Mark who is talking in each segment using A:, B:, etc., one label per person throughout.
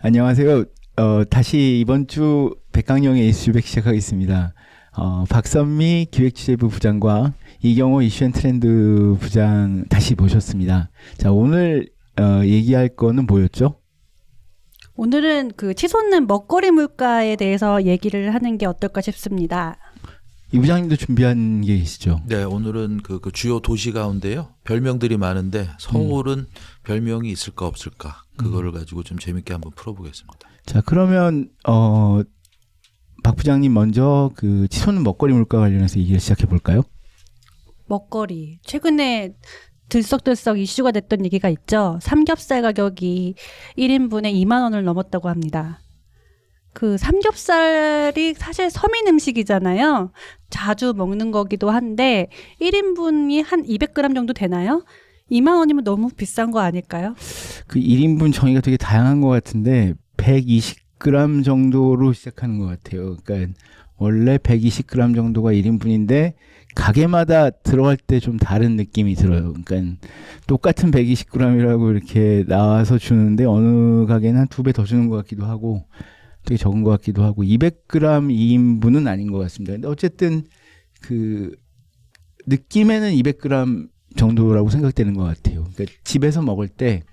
A: 안녕하세요. 다시 이번 주 백강령의 이슈백 시작하겠습니다. 박선미 기획취재부 부장과 이경호 이슈앤트렌드 부장 다시 모셨습니다. 자, 오늘 얘기할 거는 뭐였죠?
B: 오늘은 그 치솟는 먹거리 물가에 대해서 얘기를 하는 게 어떨까 싶습니다.
A: 이 부장님도 준비한 게 있으시죠?
C: 네, 오늘은 그 주요 도시 가운데요. 별명들이 많은데 서울은 별명이 있을까 없을까? 그거를 가지고 좀 재밌게 한번 풀어보겠습니다.
A: 자, 그러면 박 부장님 먼저 그 치솟는 먹거리 물가 관련해서 얘기를 시작해 볼까요?
B: 먹거리. 최근에 들썩들썩 이슈가 됐던 얘기가 있죠. 삼겹살 가격이 1인분에 2만 원을 넘었다고 합니다. 그 삼겹살이 사실 서민 음식이잖아요. 자주 먹는 거기도 한데 1인분이 한 200g 정도 되나요? 2만 원이면 너무 비싼 거 아닐까요?
A: 그 1인분 정의가 되게 다양한 것 같은데 120g 정도로 시작하는 것 같아요. 그러니까 원래 120g 정도가 1인분인데 가게마다 들어갈 때 좀 다른 느낌이 들어요. 그러니까 똑같은 120g이라고 이렇게 나와서 주는데 어느 가게는 한 2배 더 주는 것 같기도 하고 되게 적은 것 같기도 하고 200g 2인분은 아닌 것 같습니다. 근데 어쨌든 그 느낌에는 200g 정도라고 생각되는 것 같아요. 그러니까 집에서 먹을 때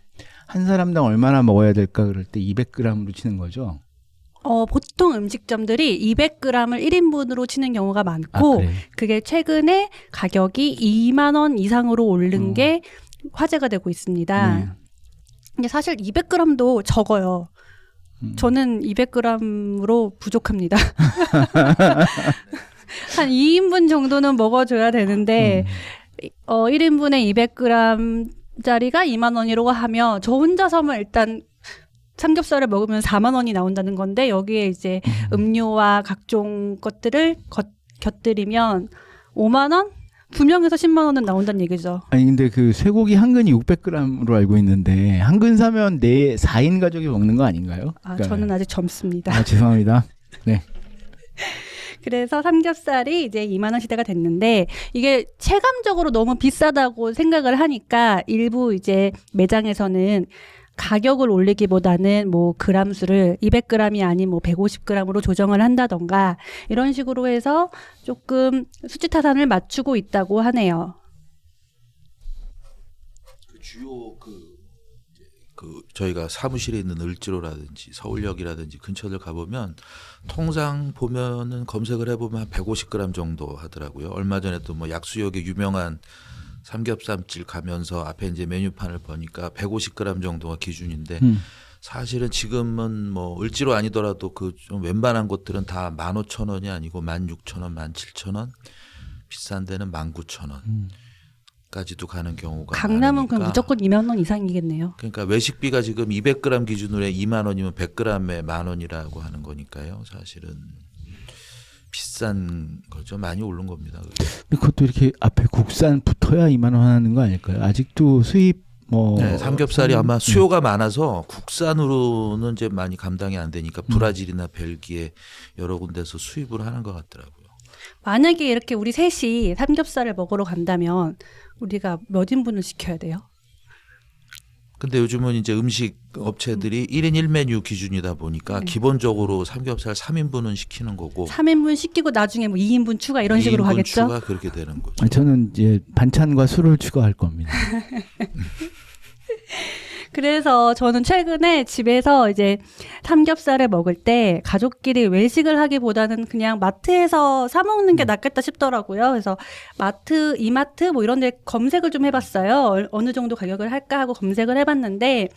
A: 한 사람당 얼마나 먹어야 될까 그럴 때 200g으로 치는 거죠.
B: 보통 음식점들이 200g을 1인분으로 치는 경우가 많고
A: 그래.
B: 그게 최근에 가격이 2만 원 이상으로 오른 게 화제가 되고 있습니다.
A: 네.
B: 근데 사실 200g도 적어요. 저는 200g으로 부족합니다. 한 2인분 정도는 먹어줘야 되는데 1인분에 200g짜리가 2만 원이라고 하면 저 혼자서만 일단 삼겹살을 먹으면 4만 원이 나온다는 건데 여기에 이제 음료와 각종 것들을 곁들이면 5만 원? 2명에서 10만 원은 나온다는 얘기죠.
A: 아니 근데 그 쇠고기 한 근이 600g으로 알고 있는데 한 근 사면 4인 가족이 먹는 거 아닌가요? 그러니까,
B: 저는 아직 젊습니다.
A: 죄송합니다. 네.
B: 그래서 삼겹살이 이제 2만 원 시대가 됐는데 이게 체감적으로 너무 비싸다고 생각을 하니까 일부 이제 매장에서는 가격을 올리기보다는 뭐 그람 수를 200g이 아닌 뭐 150g으로 조정을 한다던가 이런 식으로 해서 조금 수치 타산을 맞추고 있다고 하네요.
C: 그 주요 저희가 사무실에 있는 을지로라든지 서울역이라든지 근처들 가보면 통상 보면은 검색을 해보면 한 150g 정도 하더라고요. 얼마 전에 또 뭐 약수역에 유명한 삼겹살집 가면서 앞에 이제 메뉴판을 보니까 150g 정도가 기준인데 사실은 지금은 뭐 을지로 아니더라도 그 좀 웬만한 곳들은 다 15,000원이 아니고 16,000원, 17,000원, 비싼 데는 19,000원. 까지도 가는 경우가
B: 강남은
C: 많으니까.
B: 그럼 무조건 2만 원 이상이겠네요.
C: 그러니까 외식비가 지금 200g 기준으로 2만 원이면 100g에 만 원이라고 하는 거니까요. 사실은 비싼 거죠. 많이 오른 겁니다.
A: 그것도 이렇게 앞에 국산 붙어야 2만 원 하는 거 아닐까요? 아직도 수입
C: 네, 삼겹살이 아마 수요가 많아서 국산으로는 이제 많이 감당이 안 되니까 브라질이나 벨기에 여러 군데서 수입을 하는 것 같더라고요.
B: 만약에 이렇게 우리 셋이 삼겹살을 먹으러 간다면 우리가 몇 인분을 시켜야 돼요?
C: 근데 요즘은 이제 음식 업체들이 1인 1메뉴 기준이다 보니까 기본적으로 삼겹살 3인분은 시키는 거고
B: 3인분 시키고 나중에 뭐 2인분 추가 이런 식으로
C: 2인분
B: 하겠죠?
C: 추가 그렇게 되는 거죠.
A: 저는 이제 반찬과 술을 추가할 겁니다.
B: 그래서 저는 최근에 집에서 이제 삼겹살을 먹을 때 가족끼리 외식을 하기보다는 그냥 마트에서 사 먹는 게 낫겠다 싶더라고요. 그래서 마트, 이마트 뭐 이런 데 검색을 좀 해봤어요. 어느 정도 가격을 할까 하고 검색을 해봤는데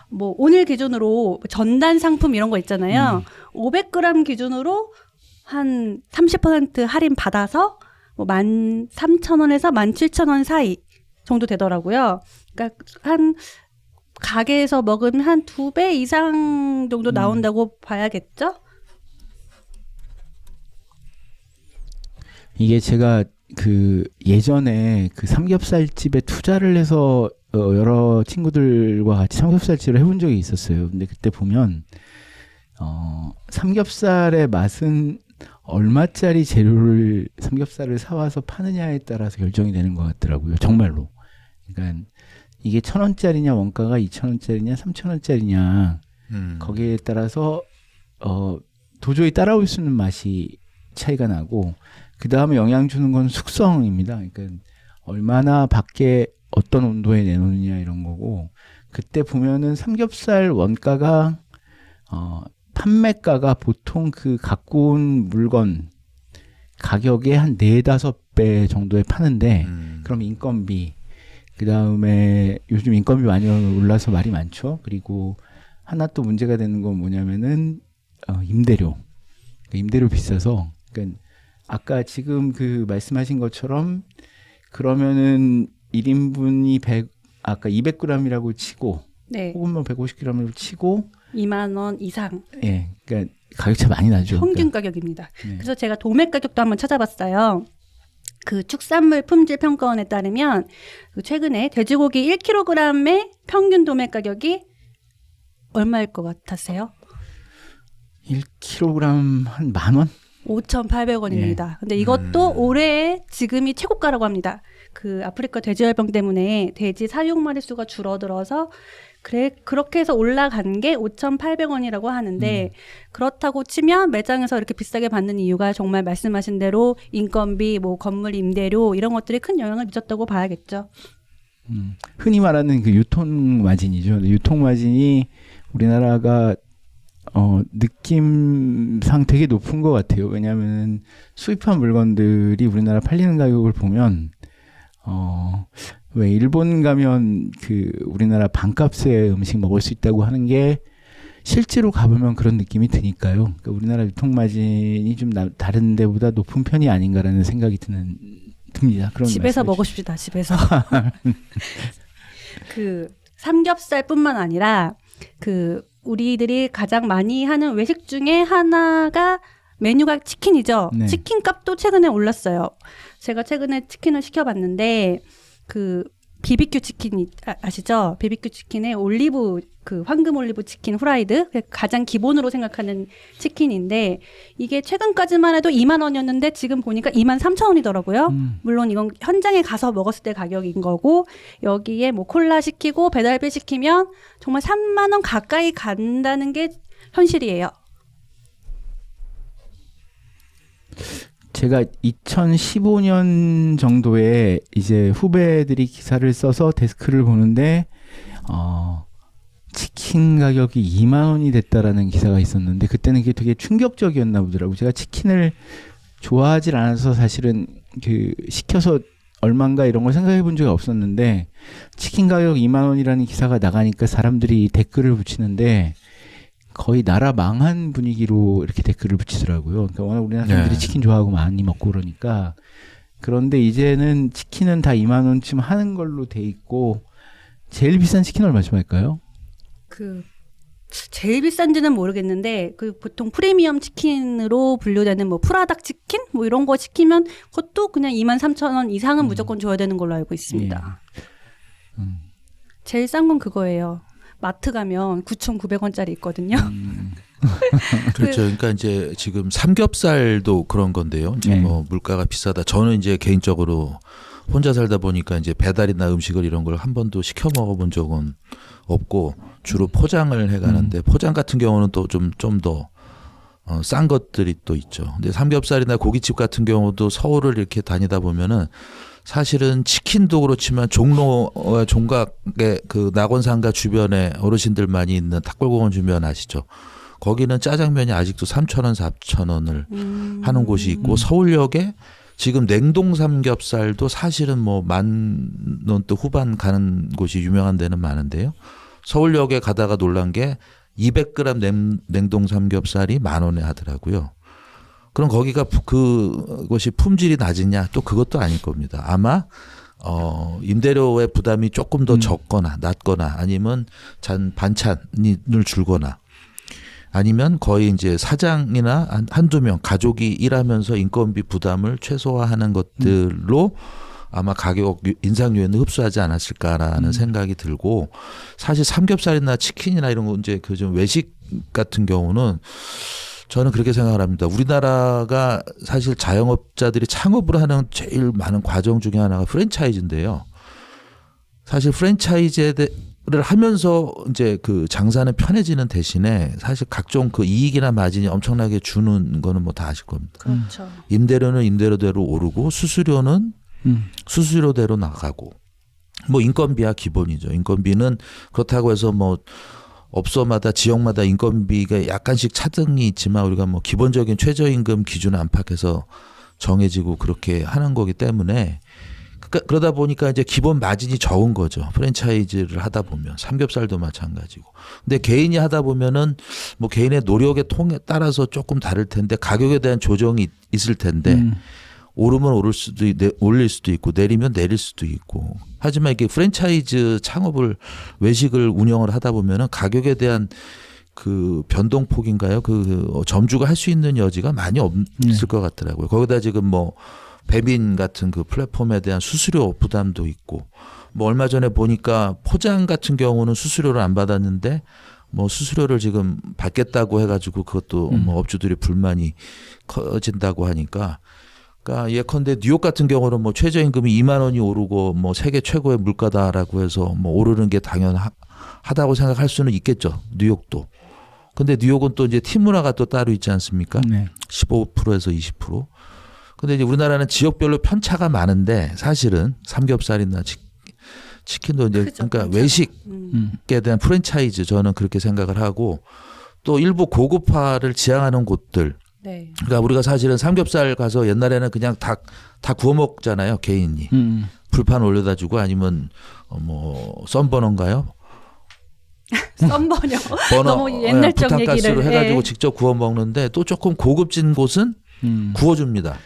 B: 뭐 오늘 기준으로 전단 상품 이런 거 있잖아요. 500g 기준으로 한 30% 할인 받아서 뭐 13,000원에서 17,000원 사이 정도 되더라고요. 그러니까 한 가게에서 먹으면 한 2배 이상 정도 나온다고 봐야겠죠?
A: 이게 제가 그 예전에 그 삼겹살집에 투자를 해서 여러 친구들과 같이 삼겹살집을 해본 적이 있었어요. 근데 그때 보면 삼겹살의 맛은 얼마짜리 재료를 삼겹살을 사와서 파느냐에 따라서 결정이 되는 것 같더라고요. 정말로. 그러니까 이게 1,000원짜리냐 원가가 2,000원짜리냐 3,000원짜리냐 거기에 따라서 도저히 따라올 수 있는 맛이 차이가 나고 그 다음에 영향 주는 건 숙성입니다. 그러니까 얼마나 밖에 어떤 온도에 내놓느냐 이런 거고 그때 보면은 삼겹살 원가가 판매가가 보통 그 갖고 온 물건 가격의 한 4-5배 정도에 파는데 그럼 인건비 그 다음에 요즘 인건비 많이 올라서 말이 많죠. 그리고 하나 또 문제가 되는 건 뭐냐면은 임대료. 임대료 비싸서 그러니까 아까 지금 그 말씀하신 것처럼 그러면은 1인분이 아까 200g이라고 치고
B: 네.
A: 혹은 뭐 150g으로 치고
B: 2만 원 이상.
A: 예. 그러니까 가격 차 많이 나죠.
B: 평균
A: 그러니까.
B: 가격입니다.
A: 네.
B: 그래서 제가 도매 가격도 한번 찾아봤어요. 그 축산물 품질 평가원에 따르면 그 최근에 돼지고기 1kg의 평균 도매 가격이 얼마일 것 같으세요?
A: 1kg 한 10,000원?
B: 5,800원입니다. 근데 이것도 올해 지금이 최고가라고 합니다. 그 아프리카 돼지열병 때문에 돼지 사육 마리수가 줄어들어서 그렇게 해서 올라간 게 5,800원이라고 하는데 그렇다고 치면 매장에서 이렇게 비싸게 받는 이유가 정말 말씀하신 대로 인건비, 뭐 건물 임대료 이런 것들이 큰 영향을 미쳤다고 봐야겠죠.
A: 흔히 말하는 그 유통 마진이죠. 유통 마진이 우리나라가 느낌상 되게 높은 것 같아요. 왜냐하면 수입한 물건들이 우리나라 팔리는 가격을 보면 왜 일본 가면 그 우리나라 반값에 음식 먹을 수 있다고 하는 게 실제로 가보면 그런 느낌이 드니까요. 그러니까 우리나라 유통 마진이 좀 다른 데보다 높은 편이 아닌가라는 생각이 듭니다. 그런
B: 집에서
A: 말씀이시죠.
B: 먹으십시다. 집에서. 그 삼겹살뿐만 아니라 그 우리들이 가장 많이 하는 외식 중에 하나가 메뉴가 치킨이죠.
A: 네.
B: 치킨 값도 최근에 올랐어요. 제가 최근에 치킨을 시켜봤는데 그 BBQ 치킨 아시죠? BBQ 치킨에 올리브 그 황금 올리브 치킨 후라이드 가장 기본으로 생각하는 치킨인데 이게 최근까지만 해도 2만 원이었는데 지금 보니까 23,000원이더라고요. 물론 이건 현장에 가서 먹었을 때 가격인 거고 여기에 뭐 콜라 시키고 배달비 시키면 정말 3만 원 가까이 간다는 게 현실이에요.
A: 제가 2015년 정도에 이제 후배들이 기사를 써서 데스크를 보는데 치킨 가격이 2만 원이 됐다라는 기사가 있었는데 그때는 그게 되게 충격적이었나 보더라고요. 제가 치킨을 좋아하질 않아서 사실은 그 시켜서 얼마인가 이런 걸 생각해 본 적이 없었는데 치킨 가격 2만 원이라는 기사가 나가니까 사람들이 댓글을 붙이는데 거의 나라 망한 분위기로 이렇게 댓글을 붙이더라고요. 그러니까 워낙 우리나라 사람들이
C: 네.
A: 치킨 좋아하고 많이 먹고 그러니까 그런데 이제는 치킨은 다 2만 원쯤 하는 걸로 돼 있고 제일 비싼 치킨 얼마쯤 할까요?
B: 그 제일 비싼지는 모르겠는데 그 보통 프리미엄 치킨으로 분류되는 뭐 프라닭 치킨 뭐 이런 거 시키면 그것도 그냥 23,000원 이상은 무조건 줘야 되는 걸로 알고 있습니다. 제일 싼 건 그거예요. 마트 가면 9,900원짜리 있거든요.
C: 그렇죠. 그러니까 이제 지금 삼겹살도 그런 건데요. 이제
A: 네.
C: 뭐 물가가 비싸다. 저는 이제 개인적으로 혼자 살다 보니까 이제 배달이나 음식을 이런 걸 한 번도 시켜 먹어본 적은 없고 주로 포장을 해가는데 포장 같은 경우는 또 좀 더 싼 것들이 또 있죠. 근데 삼겹살이나 고깃집 같은 경우도 서울을 이렇게 다니다 보면은 사실은 치킨도 그렇지만 종로와 종각의 그 낙원상가 주변에 어르신들 많이 있는 탁골공원 주변 아시죠? 거기는 짜장면이 아직도 3,000원, 4,000원을 하는 곳이 있고 서울역에 지금 냉동 삼겹살도 사실은 뭐 10,000원 또 후반 가는 곳이 유명한 데는 많은데요. 서울역에 가다가 놀란 게 200g 냉동 삼겹살이 10,000원에 하더라고요. 그럼 거기가 그것이 품질이 낮으냐? 또 그것도 아닐 겁니다. 아마 임대료의 부담이 조금 더 적거나 낮거나 아니면 반찬을 줄거나 아니면 거의 이제 사장이나 한두 명 가족이 일하면서 인건비 부담을 최소화하는 것들로 아마 가격 인상 요인을 흡수하지 않았을까라는 생각이 들고 사실 삼겹살이나 치킨이나 이런 거 이제 그 좀 외식 같은 경우는 저는 그렇게 생각을 합니다. 우리나라가 사실 자영업자들이 창업을 하는 제일 많은 과정 중에 하나가 프랜차이즈인데요. 사실 프랜차이즈에 하면서 이제 그 장사는 편해지는 대신에 사실 각종 그 이익이나 마진이 엄청나게 주는 거는 뭐 다 아실 겁니다.
B: 그렇죠.
C: 임대료는 임대료대로 오르고 수수료는 수수료대로 나가고 뭐 인건비야 기본이죠. 인건비는 그렇다고 해서 뭐 업소마다 지역마다 인건비가 약간씩 차등이 있지만 우리가 뭐 기본적인 최저임금 기준을 안팎에서 정해지고 그렇게 하는 거기 때문에 그러다 보니까 이제 기본 마진이 적은 거죠. 프랜차이즈를 하다 보면 삼겹살도 마찬가지고. 근데 개인이 하다 보면은 뭐 개인의 노력의 통에 따라서 조금 다를 텐데 가격에 대한 조정이 있을 텐데 오르면 올릴 수도 있고 내리면 내릴 수도 있고. 하지만 이게 프랜차이즈 창업을 외식을 운영을 하다 보면은 가격에 대한 그 변동폭인가요? 그 점주가 할 수 있는 여지가 많이 없을 것 같더라고요. 거기다 지금 뭐 배민 같은 그 플랫폼에 대한 수수료 부담도 있고 뭐 얼마 전에 보니까 포장 같은 경우는 수수료를 안 받았는데 뭐 수수료를 지금 받겠다고 해가지고 그것도 뭐 업주들이 불만이 커진다고 하니까 그러니까 예컨대 뉴욕 같은 경우는 뭐 최저임금이 2만 원이 오르고 뭐 세계 최고의 물가다라고 해서 뭐 오르는 게 당연하다고 생각할 수는 있겠죠. 뉴욕도. 근데 뉴욕은 또 이제 팀 문화가 또 따로 있지 않습니까?
A: 네.
C: 15%에서 20%. 근데 이제 우리나라는 지역별로 편차가 많은데 사실은 삼겹살이나 치킨도 이제
B: 크죠,
C: 그러니까
B: 편차가.
C: 외식에 대한 프랜차이즈 저는 그렇게 생각을 하고 또 일부 고급화를 지향하는 곳들.
B: 네.
C: 그러니까 우리가 사실은 삼겹살 가서 옛날에는 그냥 다 구워 먹잖아요, 개인이. 불판 올려다 주고 아니면 뭐 썬버너인가요?
B: 썬버녀. 너무 옛날적
C: 부탄가스로
B: 얘기를
C: 해가지고 직접 구워 먹는데 또 조금 고급진 곳은 구워줍니다.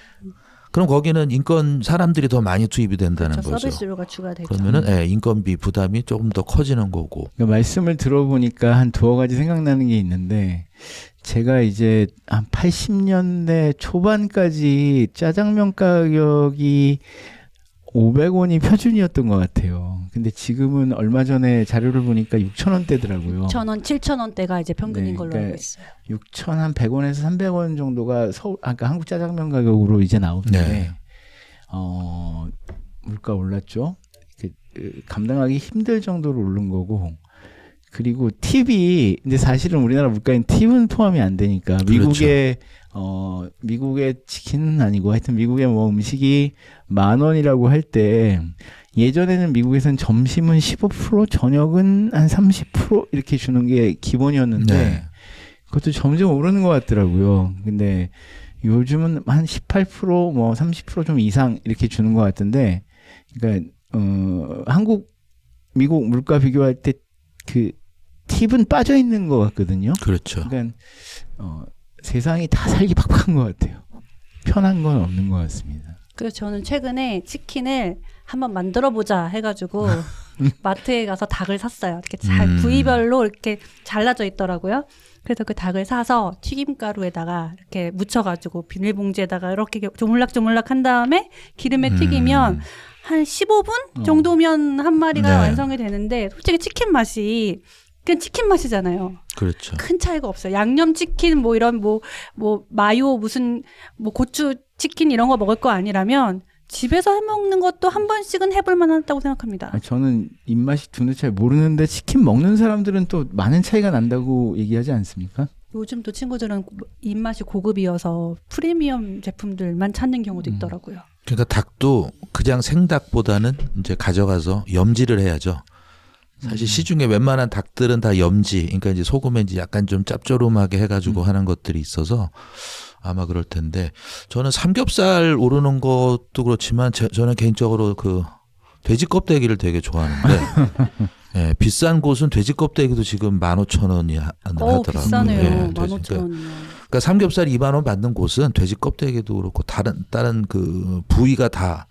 C: 그럼 거기는 인건 사람들이 더 많이 투입이 된다는
B: 그렇죠.
C: 거죠.
B: 서비스료가 추가되죠.
C: 그러면은 인건비 부담이 조금 더 커지는 거고.
A: 그러니까 말씀을 들어보니까 한 두어 가지 생각나는 게 있는데 제가 이제 한 80년대 초반까지 짜장면 가격이 500원이 표준이었던 것 같아요. 근데 지금은 얼마 전에 자료를 보니까 6,000원대더라고요.
B: 6,000원, 7,000원대가 이제 평균인
A: 네,
B: 걸로
A: 그러니까
B: 알고 있어요.
A: 6,100원에서 300원 정도가 그러니까 한국 짜장면 가격으로 이제 나오는데
C: 네.
A: 물가 올랐죠. 감당하기 힘들 정도로 오른 거고. 그리고 팁이 근데 사실은 우리나라 물가엔 팁은 포함이 안 되니까 미국의 미국의 치킨은 아니고 하여튼 미국의 뭐 음식이 10,000원이라고 할 때 예전에는 미국에서는 점심은 15% 저녁은 한 30% 이렇게 주는 게 기본이었는데
C: 네.
A: 그것도 점점 오르는 것 같더라고요. 근데 요즘은 한 18%뭐 30% 좀 이상 이렇게 주는 것 같은데 그러니까 미국 물가 비교할 때 그 팁은 빠져 있는 것 같거든요.
C: 그렇죠.
A: 그러니까 세상이 다 살기 팍팍한 것 같아요. 편한 건 없는 것 같습니다.
B: 그래서 저는 최근에 치킨을 한번 만들어 보자 해가지고 마트에 가서 닭을 샀어요. 이렇게 잘 부위별로 이렇게 잘라져 있더라고요. 그래서 그 닭을 사서 튀김가루에다가 이렇게 묻혀가지고 비닐봉지에다가 이렇게 조물락조물락 한 다음에 기름에 튀기면 한 15분 정도면 한 마리가
C: 네.
B: 완성이 되는데 솔직히 치킨 맛이 그냥 치킨 맛이잖아요.
C: 그렇죠.
B: 큰 차이가 없어요. 양념 치킨 뭐 이런 뭐 마요 무슨 뭐 고추 치킨 이런 거 먹을 거 아니라면 집에서 해 먹는 것도 한 번씩은 해볼 만하다고 생각합니다.
A: 저는 입맛이 두는 잘 모르는데 치킨 먹는 사람들은 또 많은 차이가 난다고 얘기하지 않습니까?
B: 요즘 또 친구들은 입맛이 고급이어서 프리미엄 제품들만 찾는 경우도 있더라고요.
C: 그러니까 닭도 그냥 생닭보다는 이제 가져가서 염지를 해야죠. 사실 시중에 웬만한 닭들은 다 염지, 그러니까 이제 소금에 이제 약간 좀 짭조름하게 해가지고 하는 것들이 있어서 아마 그럴 텐데 저는 삼겹살 오르는 것도 그렇지만 저는 개인적으로 그 돼지 껍데기를 되게 좋아하는데 예, 비싼 곳은 돼지 껍데기도 지금 15,000원이 하더라고요.
B: 비싸네요.
C: 예,
B: 15,000원이면.
C: 그러니까 삼겹살 2만 원 받는 곳은 돼지 껍데기도 그렇고 다른 그 부위가 다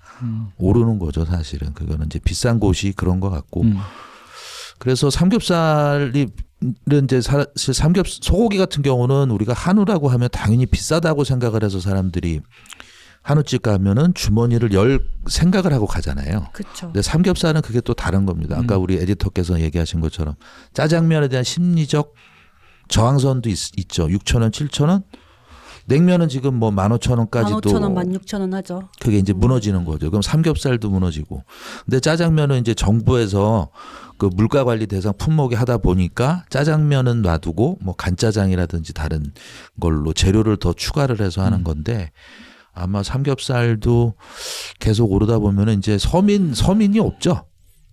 C: 오르는 거죠, 사실은. 그거는 이제 비싼 곳이 그런 것 같고. 그래서 삼겹살이 이제 사실 소고기 같은 경우는 우리가 한우라고 하면 당연히 비싸다고 생각을 해서 사람들이 한우집 가면은 주머니를 열 생각을 하고 가잖아요.
B: 그렇죠.
C: 근데 삼겹살은 그게 또 다른 겁니다. 아까 우리 에디터께서 얘기하신 것처럼 짜장면에 대한 심리적 저항선도 있죠. 6,000원, 7,000원. 냉면은 지금 뭐 15,000원까지도
B: 15,000원, 16,000원 하죠.
C: 그게 이제 무너지는 거죠. 그럼 삼겹살도 무너지고. 근데 짜장면은 이제 정부에서 그 물가 관리 대상 품목에 하다 보니까 짜장면은 놔두고 뭐 간짜장이라든지 다른 걸로 재료를 더 추가를 해서 하는 건데 아마 삼겹살도 계속 오르다 보면은 이제 서민이 없죠.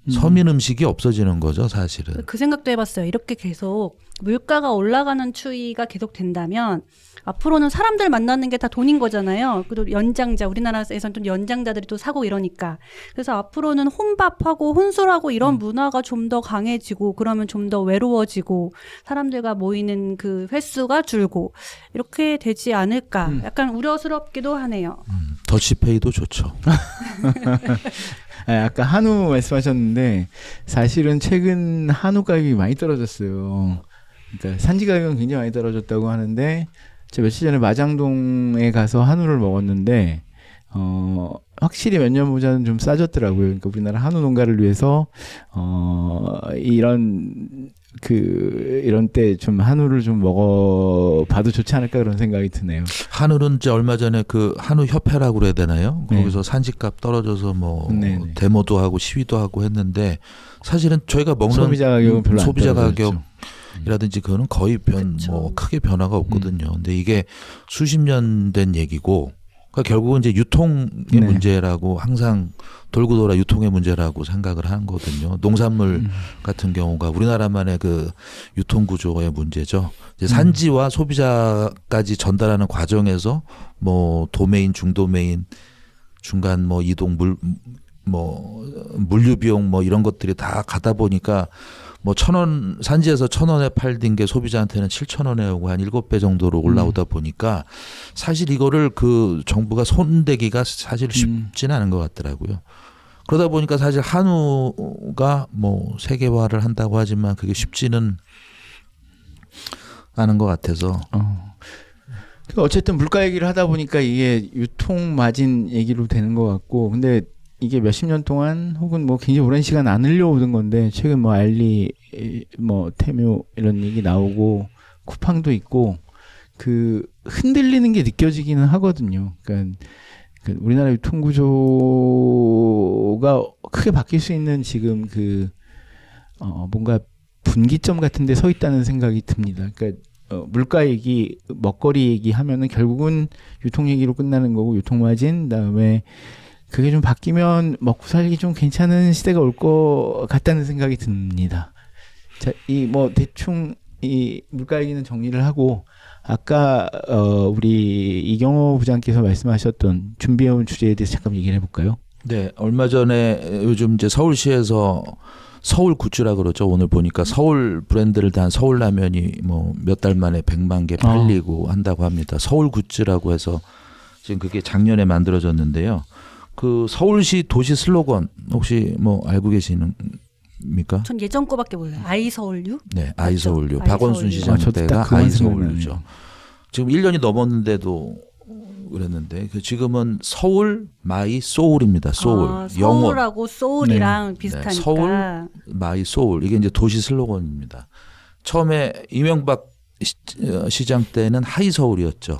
C: 서민 음식이 없어지는 거죠, 사실은.
B: 그 생각도 해봤어요. 이렇게 계속 물가가 올라가는 추이가 계속 된다면 앞으로는 사람들 만나는 게 다 돈인 거잖아요. 그리고 연장자, 우리나라에서는 또 연장자들이 또 사고 이러니까. 그래서 앞으로는 혼밥하고 혼술하고 이런 문화가 좀 더 강해지고 그러면 좀 더 외로워지고 사람들과 모이는 그 횟수가 줄고 이렇게 되지 않을까. 약간 우려스럽기도 하네요.
C: 더치페이도 좋죠.
A: 아까 한우 말씀하셨는데 사실은 최근 한우 가격이 많이 떨어졌어요. 그러니까 산지 가격은 굉장히 많이 떨어졌다고 하는데 제가 며칠 전에 마장동에 가서 한우를 먹었는데 확실히 몇 년 전보다는 좀 싸졌더라고요. 그러니까 우리나라 한우 농가를 위해서 이런 때 좀 한우를 좀 먹어봐도 좋지 않을까 그런 생각이 드네요.
C: 한우는 이제 얼마 전에 그 한우 협회라고 그래야 되나요?
A: 네.
C: 거기서 산지값 떨어져서 뭐
A: 네네.
C: 데모도 하고 시위도 하고 했는데 사실은 저희가 먹는
A: 소비자 가격은 별로 안
C: 소비자
A: 떨어졌죠.
C: 가격이라든지 그거는 거의 뭐 크게 변화가 없거든요. 근데 이게 수십 년 된 얘기고 그러니까 결국은 이제 유통의
A: 네.
C: 문제라고 항상 돌고 돌아 유통의 문제라고 생각을 하거든요. 농산물 같은 경우가 우리나라만의 그 유통 구조의 문제죠. 이제 산지와 소비자까지 전달하는 과정에서 뭐 도메인, 중도메인, 중간 뭐 이동 물류 비용 뭐 이런 것들이 다 가다 보니까 뭐 1,000원 산지에서 1,000원에 팔던 게 소비자한테는 7,000원에 오고 한 7배 정도로 올라오다 보니까 사실 이거를 그 정부가 손대기가 사실 쉽지는 않은 것 같더라고요. 그러다 보니까 사실 한우가 뭐 세계화를 한다고 하지만 그게 쉽지는 않은 것 같아서.
A: 어쨌든 물가 얘기를 하다 보니까 이게 유통 마진 얘기로 되는 것 같고 근데 이게 몇십 년 동안 혹은 뭐 굉장히 오랜 시간 안 흘려오던 건데 최근 뭐 알리 뭐 테뮤 이런 얘기 나오고 쿠팡도 있고 그 흔들리는 게 느껴지기는 하거든요. 그러니까 우리나라 유통 구조가 크게 바뀔 수 있는 지금 뭔가 분기점 같은 데 서 있다는 생각이 듭니다. 그러니까 물가 얘기, 먹거리 얘기 하면은 결국은 유통 얘기로 끝나는 거고 유통 마진 그다음에 그게 좀 바뀌면 먹고 살기 좀 괜찮은 시대가 올 것 같다는 생각이 듭니다. 자, 대충 이 물가 얘기는 정리를 하고 아까 우리 이경호 부장께서 말씀하셨던 준비해온 주제에 대해서 잠깐 얘기를 해볼까요?
C: 네, 얼마 전에 요즘 이제 서울시에서 서울 굿즈라 그러죠. 오늘 보니까 서울 브랜드를 단 서울 라면이 뭐 몇 달 만에 100만 개 팔리고 한다고 합니다. 서울 굿즈라고 해서 지금 그게 작년에 만들어졌는데요. 그 서울시 도시 슬로건 혹시 뭐 알고 계십니까?
B: 전 예전 거밖에 몰라요. 아이서울유?
C: 네, 아이서울유.
B: 맞죠?
C: 박원순
B: 아이서울유.
C: 시장
A: 저도
C: 때가
A: 딱 그건
C: 아이서울유죠.
A: 생각나네요.
C: 지금 1년이 넘었는데도 그랬는데 지금은 서울 마이 소울입니다. 소울. 영어.
B: 서울하고 소울이랑
A: 네.
B: 비슷하니까.
C: 네, 서울 마이 소울. 이게 이제 도시 슬로건입니다. 처음에 이명박 시장 때는 하이 서울이었죠.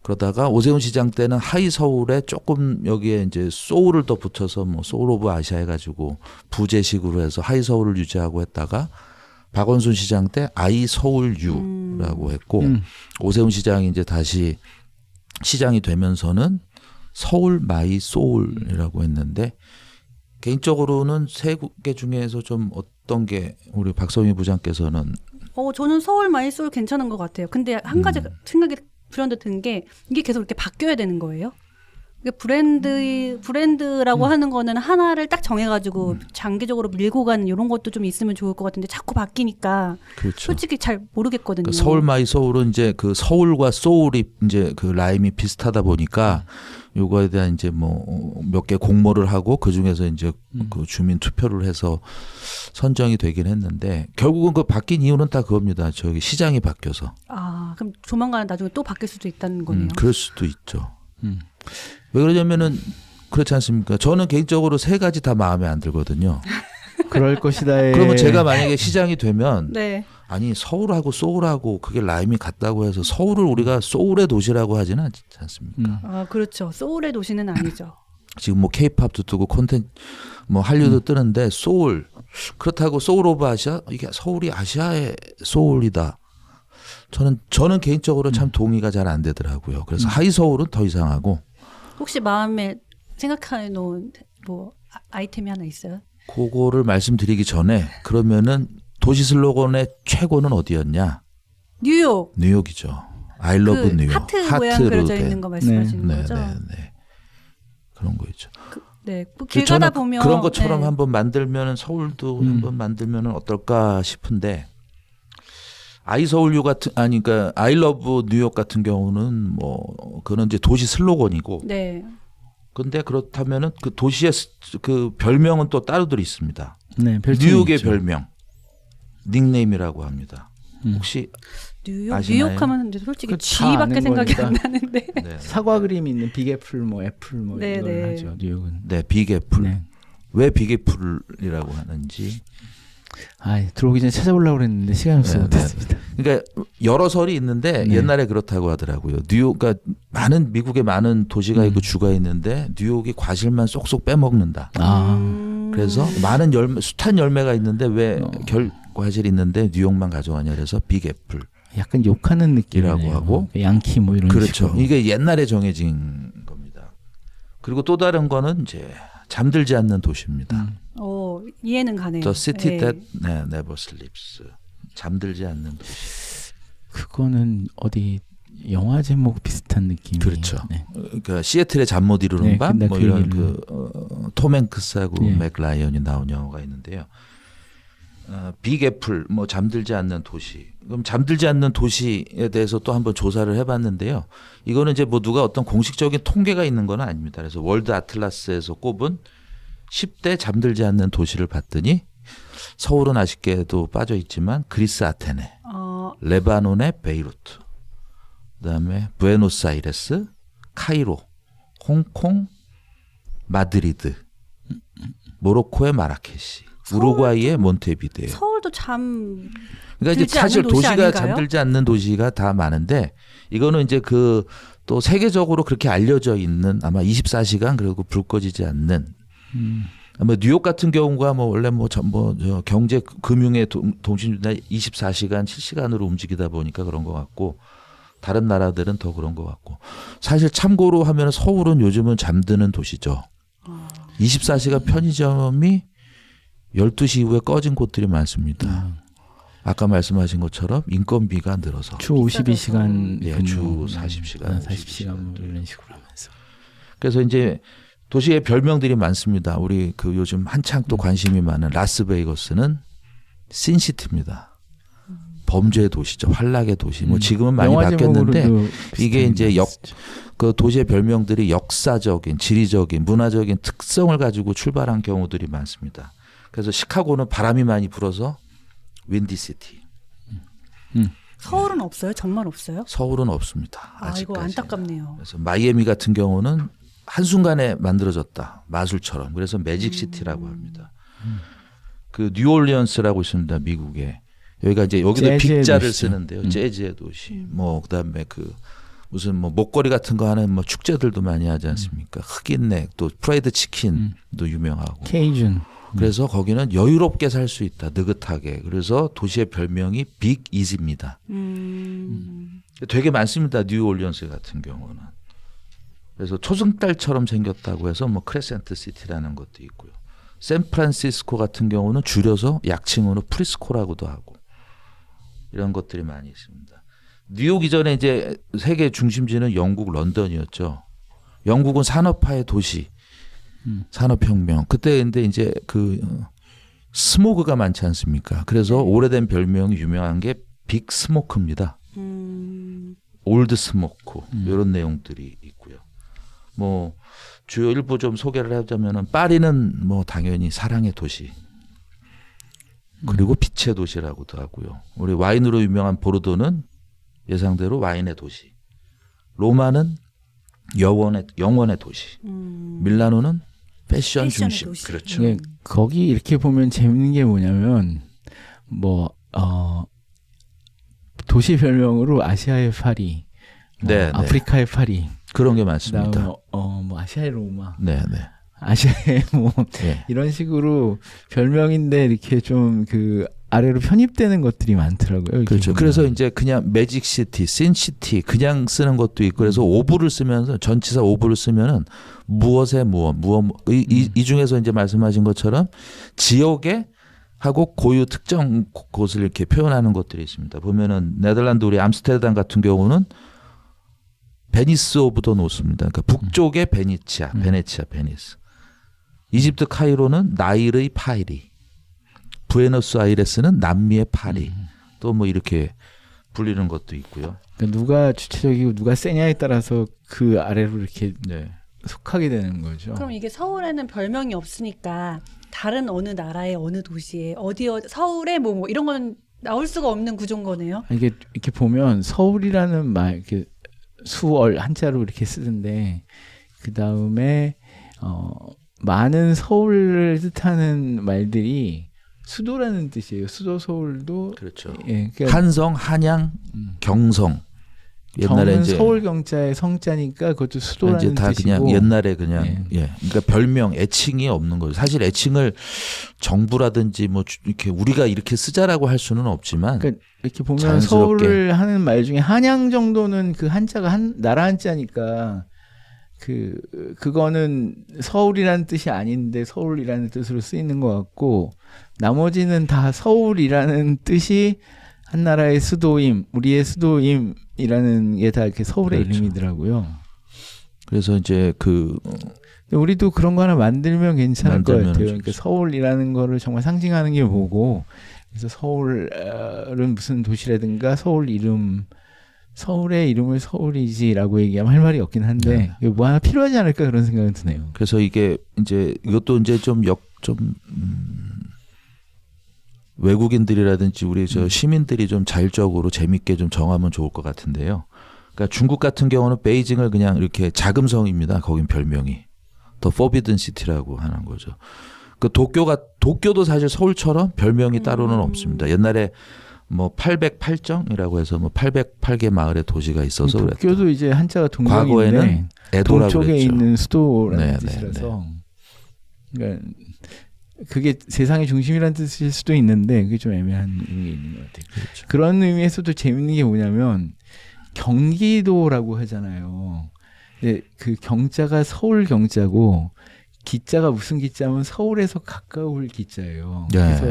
C: 그러다가 오세훈 시장 때는 하이 서울에 조금 여기에 이제 소울을 더 붙여서 뭐 소울 오브 아시아 해가지고 부제식으로 해서 하이 서울을 유지하고 했다가 박원순 시장 때 아이 서울유라고 했고 오세훈 시장이 이제 다시 시장이 되면서는 서울 마이 소울이라고 했는데 개인적으로는 세 개 중에서 좀 어떤 게 우리 박성희 부장께서는
B: 저는 서울 마이소울 괜찮은 것 같아요. 근데 한 가지 생각이 불현듯 든 게 이게 계속 이렇게 바뀌어야 되는 거예요. 이게 브랜드라고 하는 거는 하나를 딱 정해가지고 장기적으로 밀고 가는 이런 것도 좀 있으면 좋을 것 같은데 자꾸 바뀌니까
C: 그렇죠.
B: 솔직히 잘 모르겠거든요.
C: 그 서울 마이 소울은 이제 그 서울과 소울이 이제 그 라임이 비슷하다 보니까 요거에 대한 이제 뭐 몇 개 공모를 하고 그 중에서 이제 그 주민 투표를 해서 선정이 되긴 했는데 결국은 그 바뀐 이유는 다 그겁니다. 저기 시장이 바뀌어서.
B: 그럼 조만간 나중에 또 바뀔 수도 있다는 거네요.
C: 그럴 수도 있죠. 왜 그러냐면은 그렇지 않습니까? 저는 개인적으로 세 가지 다 마음에 안 들거든요.
A: 그럴 것이다에.
C: 그러면 제가 만약에 시장이 되면
B: 네.
C: 아니 서울하고 소울하고 그게 라임이 같다고 해서 서울을 우리가 소울의 도시라고 하지는 않지 않습니까?
B: 아, 그렇죠. 소울의 도시는 아니죠.
C: 지금 뭐 케이팝도 뜨고 콘텐츠 뭐 한류도 뜨는데 소울 그렇다고 소울 오브 아시아 이게 서울이 아시아의 소울이다. 저는 개인적으로 참 동의가 잘 안 되더라고요. 그래서 하이 서울은 더 이상하고
B: 혹시 마음에 생각해 놓은 뭐 아이템이 하나 있어요?
C: 그거를 말씀드리기 전에 그러면은 도시 슬로건의 최고는 어디였냐?
B: 뉴욕.
C: 뉴욕이죠. I love
B: 그
C: 뉴욕.
B: 하트 모양 그려져
C: 된.
B: 있는 거 말씀하시는
C: 네,
B: 거죠?
C: 네. 그런 거 있죠.
B: 네. 길 가다
C: 저는
B: 보면
C: 그런 것처럼
B: 네.
C: 한번 만들면은 서울도 한번 만들면은 어떨까 싶은데 아이서울유 같은 아니 그러니까 아이러브 뉴욕 같은 경우는 뭐 그는 이제 도시 슬로건이고
B: 네.
C: 근데 그렇다면은 그 도시의 그 별명은 또 따로들 있습니다.
A: 네, 별칭이
C: 뉴욕의
A: 있죠.
C: 별명 닉네임이라고 합니다. 혹시
B: 뉴욕
C: 아시나요?
B: 뉴욕 하면 이제 솔직히
A: 그
B: G밖에
A: 아는
B: 생각이
A: 거니까.
B: 안 나는데.
C: 네,
A: 사과 그림 있는 빅애플 뭐 애플 뭐
B: 네,
A: 이걸
B: 네.
A: 하죠. 뉴욕은.
C: 네 빅애플.
A: 네.
C: 왜 빅애플이라고 하는지.
A: 아, 들어오기 전에 찾아보려고 그랬는데 시간이 없어서
C: 네,
A: 못했습니다.
C: 그러니까 여러 설이 있는데
A: 네.
C: 옛날에 그렇다고 하더라고요. 뉴욕, 그러니까 많은 미국에 많은 도시가 있고 주가 있는데 뉴욕이 과실만 쏙쏙 빼먹는다. 그래서 많은 열매, 숱한 열매가 있는데 왜 과실이 있는데 뉴욕만 가져가냐 그래서 빅애플.
A: 약간 욕하는
C: 이라고
A: 느낌이라고
C: 하고.
A: 양키 뭐 이런
C: 그렇죠.
A: 식으로.
C: 이게 옛날에 정해진 겁니다. 그리고 또 다른 거는 이제 잠들지 않는 도시입니다.
B: 오, 이해는 가네요.
C: The city
B: 네.
C: that never sleeps. 잠들지 않는 도시.
A: 그거는 어디 영화 제목 비슷한 느낌이.
C: 그렇죠.
A: 네.
C: 그러니까 시애틀의 잠 못 이루는
A: 네,
C: 밤,
A: 근데
C: 뭐
A: 그
C: 이런
A: 얘기를.
C: 톰 행크스하고
A: 예.
C: 맥 라이언이 나온 영화가 있는데요. 빅애플, 뭐 잠들지 않는 도시. 그럼 잠들지 않는 도시에 대해서 또 한번 조사를 해봤는데요. 이거는 이제 뭐 누가 어떤 공식적인 통계가 있는 건 아닙니다. 그래서 월드 아틀라스에서 꼽은 10대 잠들지 않는 도시를 봤더니 서울은 아쉽게도 빠져 있지만 그리스 아테네, 레바논의 베이루트, 그다음에 부에노스아이레스, 카이로, 홍콩, 마드리드, 모로코의 마라케시, 우루과이의 몬테비데오.
B: 서울도 잠
C: 그러니까 이제
B: 들지
C: 사실
B: 않는 도시
C: 도시가
B: 아닌가요?
C: 잠들지 않는 도시가 다 많은데 이거는 이제 그 또 세계적으로 그렇게 알려져 있는 아마 24시간 그리고 불 꺼지지 않는 아마 뉴욕 같은 경우가 뭐 원래 저 경제 금융의 동신주나 24시간 7시간으로 움직이다 보니까 그런 것 같고 다른 나라들은 더 그런 것 같고 사실 참고로 하면 서울은 요즘은 잠드는 도시죠. 24시간 편의점이 12시 이후에 꺼진 곳들이 많습니다. 아까 말씀하신 것처럼 인건비가 늘어서
A: 주 52시간
C: 예, 주 40시간,
A: 40시간 뭐 이런 식으로 하면서.
C: 그래서 이제 도시의 별명들이 많습니다. 우리 그 요즘 한창 또 관심이 많은 라스베이거스는 신시티입니다. 범죄의 도시죠. 환락의 도시. 뭐 지금은 많이
A: 영화
C: 바뀌었는데
A: 제목으로도
C: 이게
A: 비슷한
C: 이제
A: 게
C: 그 도시의 별명들이 역사적인, 지리적인, 문화적인 특성을 가지고 출발한 경우들이 많습니다. 그래서 시카고는 바람이 많이 불어서 윈디시티.
B: 서울은 없어요? 정말 없어요?
C: 서울은 없습니다.
B: 아, 이거
C: 아직까지는.
B: 안타깝네요.
C: 그래서 마이애미 같은 경우는 한순간에 만들어졌다. 마술처럼. 그래서 매직시티라고 합니다. 그 뉴올리언스라고 있습니다. 미국에. 여기가 이제 여기도
A: 재즈의
C: 빅자를
A: 도시죠.
C: 쓰는데요. 재즈의 도시. 뭐 그다음에 그 무슨 뭐 목걸이 같은 거 하는 뭐 축제들도 많이 하지 않습니까? 흑인넥 또 프라이드 치킨도 유명하고.
A: 케이준.
C: 그래서 거기는 여유롭게 살 수 있다. 느긋하게. 그래서 도시의 별명이 빅 이즈입니다. 되게 많습니다. 뉴올리언스 같은 경우는. 그래서 초승달처럼 생겼다고 해서 뭐 크레센트 시티라는 것도 있고요. 샌프란시스코 같은 경우는 줄여서 약칭으로 프리스코라고도 하고 이런 것들이 많이 있습니다. 뉴욕 이전에 이제 세계 중심지는 영국 런던이었죠. 영국은 산업화의 도시, 산업혁명. 그때 근데 이제 그 스모그가 많지 않습니까? 그래서 오래된 별명이 유명한 게 빅 스모크입니다. 올드 스모크 이런 내용들이 있고요. 뭐 주요 일부 좀 소개를 하자면은 파리는 뭐 당연히 사랑의 도시. 그리고 빛의 도시라고도 하고요. 우리 와인으로 유명한 보르도는 예상대로 와인의 도시. 로마는 영원의 도시. 밀라노는 패션
B: 패션의
C: 중심.
B: 도시.
C: 그렇죠.
A: 예, 거기 이렇게 보면 재밌는 게 뭐냐면 도시 별명으로 아시아의 파리,
C: 네,
A: 아프리카의 파리,
C: 그런 게 많습니다.
A: 그다음에 아시아의 로마,
C: 네.
A: 아시아의 뭐
C: 예.
A: 이런 식으로 별명인데 이렇게 좀 그 아래로 편입되는 것들이 많더라고요.
C: 그렇죠. 그래서 이제 그냥 매직 시티, 신 시티 그냥 쓰는 것도 있고 그래서 오브를 쓰면서 전치사 오브를 쓰면은 무엇의 무엇 이 중에서 이제 말씀하신 것처럼 지역의 하고 고유 특정 곳을 이렇게 표현하는 것들이 있습니다. 보면은 네덜란드 우리 암스테르담 같은 경우는 베니스 오브 더 노스입니다. 그러니까 북쪽의 베네치아, 베니스. 이집트 카이로는 나일의 파리. 부에노스 아이레스는 남미의 파리. 또 뭐 이렇게 불리는 것도 있고요.
A: 그러니까 누가 주체적이고 누가 세냐에 따라서 그 아래로 이렇게
C: 네.
A: 속하게 되는 거죠.
B: 그럼 이게 서울에는 별명이 없으니까 다른 어느 나라의 어느 도시에 서울에 뭐 이런 건 나올 수가 없는 구조인 거네요.
A: 이게 이렇게 보면 서울이라는 말 이렇게 수월 한자로 이렇게 쓰던데 그 다음에 많은 서울을 뜻하는 말들이 수도라는 뜻이에요. 수도 서울도
C: 그렇죠.
A: 예, 그러니까
C: 한성, 한양, 경성. 옛날에
A: 경은
C: 이제
A: 서울 경자의 성자니까 그것도 수도라는
C: 이제 다
A: 뜻이고
C: 그냥 옛날에 그냥
A: 예.
C: 그러니까 별명 애칭이 없는 거죠. 사실 애칭을 정부라든지 뭐 이렇게 우리가 이렇게 쓰자라고 할 수는 없지만
A: 그러니까 이렇게 보면
C: 자연스럽게.
A: 서울을 하는 말 중에 한양 정도는 그 한자가 나라 한자니까 그거는 서울이라는 뜻이 아닌데 서울이라는 뜻으로 쓰이는 것 같고 나머지는 다 서울이라는 뜻이 한 나라의 수도임, 우리의 수도임이라는 게 다 이렇게 서울의
C: 그렇죠.
A: 이름이더라고요.
C: 그래서 이제
A: 우리도 그런 거 하나 만들면 괜찮을 것
C: 만들면
A: 같아요.
C: 좋죠.
A: 그러니까 서울이라는 거를 정말 상징하는 게 뭐고, 그래서 서울은 무슨 도시라든가 서울의 이름을 서울이지라고 얘기하면 할 말이 없긴 한데 이거 뭐 하나 필요하지 않을까 그런 생각은 드네요.
C: 그래서 이게 이제 이것도 이제 외국인들이라든지 우리 저 시민들이 좀 자율적으로 재밌게 좀 정하면 좋을 것 같은데요. 그러니까 중국 같은 경우는 베이징을 그냥 이렇게 자금성입니다. 거긴 별명이 더 포비든 시티라고 하는 거죠. 그 도쿄도 사실 서울처럼 별명이 따로는 없습니다. 옛날에 뭐 808정이라고 해서 뭐 808개 마을의 도시가 있어서 그랬다.
A: 도쿄도 이제 한자가 동경인데
C: 과거에는 에도라고
A: 동쪽에
C: 그랬죠.
A: 있는 수도라는
C: 네,
A: 뜻이라서 그러니까 그게 세상의 중심이라는 뜻일 수도 있는데 그게 좀 애매한 의미가 있는 것 같아요.
C: 그렇죠.
A: 그런 의미에서도 재밌는 게 뭐냐면 경기도라고 하잖아요. 근데 그 경자가 서울 경자고 기자가 무슨 기자면 서울에서 가까울 기자예요. 그래서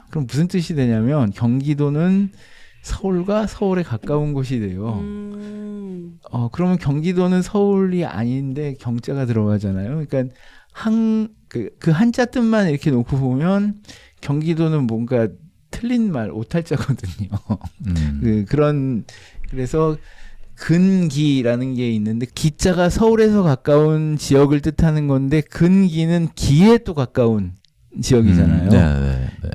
A: 그럼 무슨 뜻이 되냐면 경기도는 서울과 서울에 가까운 곳이 돼요. 그러면 경기도는 서울이 아닌데 경자가 들어가잖아요. 그러니까 그 한자 뜻만 이렇게 놓고 보면 경기도는 뭔가 틀린 말 오탈자거든요. 그래서 근기라는 게 있는데 기자가 서울에서 가까운 지역을 뜻하는 건데 근기는 기에 또 가까운 지역이잖아요.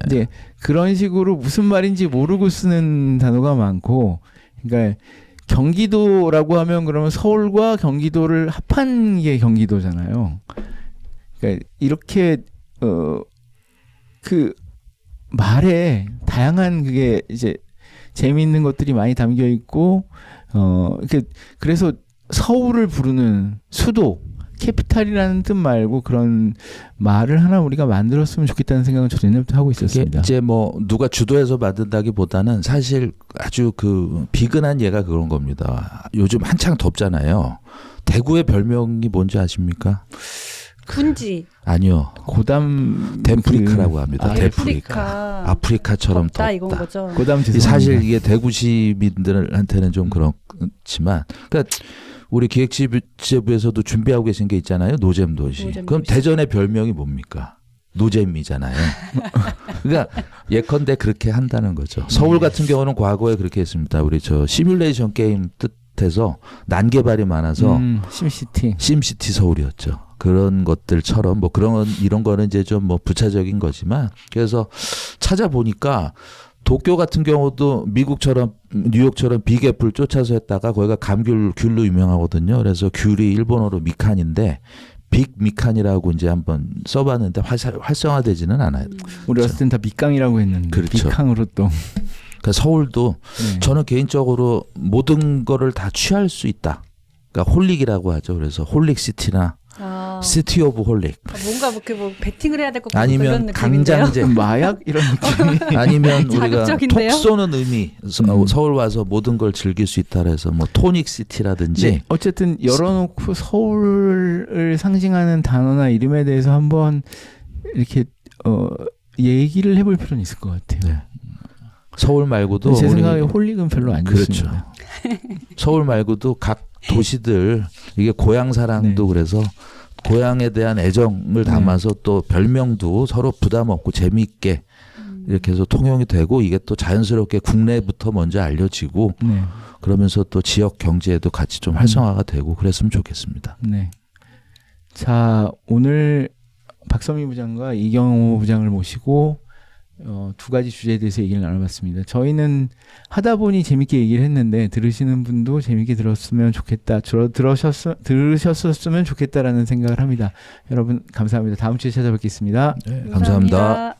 A: 근데 그런 식으로 무슨 말인지 모르고 쓰는 단어가 많고, 그러니까 경기도라고 하면 그러면 서울과 경기도를 합한 게 경기도잖아요. 그러니까 이렇게 그 말에 다양한 그게 이제 재미있는 것들이 많이 담겨 있고 그래서 서울을 부르는 수도 캐피탈이라는 뜻 말고 그런 말을 하나 우리가 만들었으면 좋겠다는 생각은 저도 옛날부터 하고 있었습니다.
C: 이제 뭐 누가 주도해서 만든다기보다는 사실 아주 그 비근한 예가 그런 겁니다. 요즘 한창 덥잖아요. 대구의 별명이 뭔지 아십니까?
B: 군지.
C: 아니요.
A: 고담
C: 덴프리카라고 합니다.
B: 덴프리카.
C: 아프리카처럼 덥다.
B: 이건 거죠.
A: 고담
C: 사실 이게 대구 시민들한테는 좀 그렇지만, 그러니까 우리 기획지부에서도 준비하고 계신 게 있잖아요. 노잼 도시. 그럼 대전의 별명이 뭡니까? 노잼이잖아요. 그러니까 예컨대 그렇게 한다는 거죠. 서울 같은 경우는 과거에 그렇게 했습니다. 우리 저 시뮬레이션 게임 뜻해서 난개발이 많아서 심시티 서울이었죠. 그런 것들처럼 뭐 이런 거는 이제 좀 뭐 부차적인 거지만, 그래서 찾아보니까 도쿄 같은 경우도 미국처럼 뉴욕처럼 빅애플 쫓아서 했다가 거기가 감귤로 유명하거든요. 그래서 귤이 일본어로 미칸인데 빅미칸이라고 이제 한번 써봤는데 활성화되지는 않아요.
A: 우리 어렸을 땐 다 밑강이라고 했는데
C: 그렇죠.
A: 밑강으로 또
C: 그러니까 서울도
A: 네.
C: 저는 개인적으로 모든 거를 다 취할 수 있다. 그러니까 홀릭이라고 하죠. 그래서 홀릭시티나
B: 아,
C: 시티 오브 홀릭
B: 뭔가 뭐 베팅을 해야 될 것 같은
C: 아니면
B: 그런 느낌인데요.
C: 강장제
A: 마약 이런 느낌이
C: 아니면 우리가
B: 자극적인데요?
C: 톡 쏘는 의미 서울 와서 모든 걸 즐길 수 있다 그래서 뭐 토닉시티라든지
A: 네. 어쨌든 열어놓고 서울을 상징하는 단어나 이름에 대해서 한번 이렇게 얘기를 해볼 필요는 있을 것 같아요.
C: 네. 서울 말고도
A: 제
C: 우리-
A: 생각에 홀릭은 별로 안
C: 그렇죠.
A: 좋습니다.
C: 서울 말고도 각 도시들 이게 고향 사랑도
A: 네.
C: 그래서 고향에 대한 애정을 담아서 또 별명도 서로 부담 없고 재미있게 이렇게 해서 통용이 되고 이게 또 자연스럽게 국내부터 먼저 알려지고
A: 네.
C: 그러면서 또 지역 경제에도 같이 좀 활성화가 되고 그랬으면 좋겠습니다.
A: 네. 자, 오늘 박선미 부장과 이경호 부장을 모시고 두 가지 주제에 대해서 얘기를 나눠봤습니다. 저희는 하다 보니 재밌게 얘기를 했는데 들으시는 분도 재밌게 들었으면 좋겠다. 들으셨으면 좋겠다라는 생각을 합니다. 여러분 감사합니다. 다음 주에 찾아뵙겠습니다.
C: 네, 감사합니다.